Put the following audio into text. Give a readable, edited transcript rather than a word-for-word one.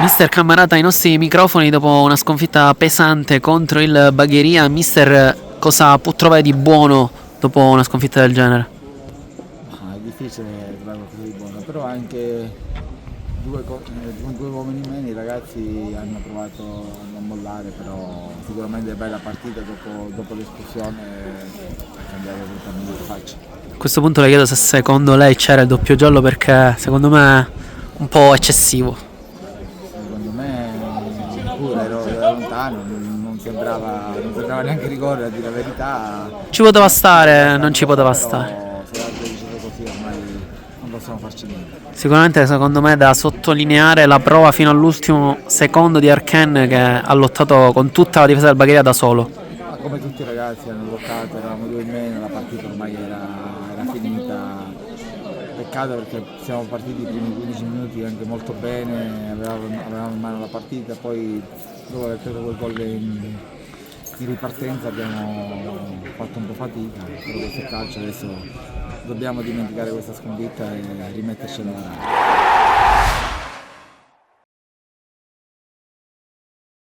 Mister Cammarata ai nostri microfoni dopo una sconfitta pesante contro il Bagheria. Mister, cosa può trovare di buono dopo una sconfitta del genere? È difficile trovare qualcosa di buono, però anche con due uomini in meno i ragazzi hanno provato a non mollare, però sicuramente è bella partita dopo l'espulsione ha cambiato totalmente faccia. A questo punto le chiedo se secondo lei c'era il doppio giallo, perché secondo me è un po' eccessivo. Secondo me pure ero lontano, non sembrava neanche rigore a dire la verità. Ci poteva stare, non ci Rosa, poteva stare. però se l'arbitro diceva così ormai non possiamo farci niente. Sicuramente secondo me è da sottolineare la prova fino all'ultimo secondo di Arken, che ha lottato con tutta la difesa del Bagheria da solo. Ma come tutti i ragazzi hanno lottato, eravamo due in meno, la partita ormai era finita. Peccato perché siamo partiti i primi 15 minuti anche molto bene, avevamo in mano la partita, poi dopo aver preso quel gol di ripartenza abbiamo fatto un po' fatica, però questo è calcio, adesso dobbiamo dimenticare questa sconfitta e rimetterci a lavorare.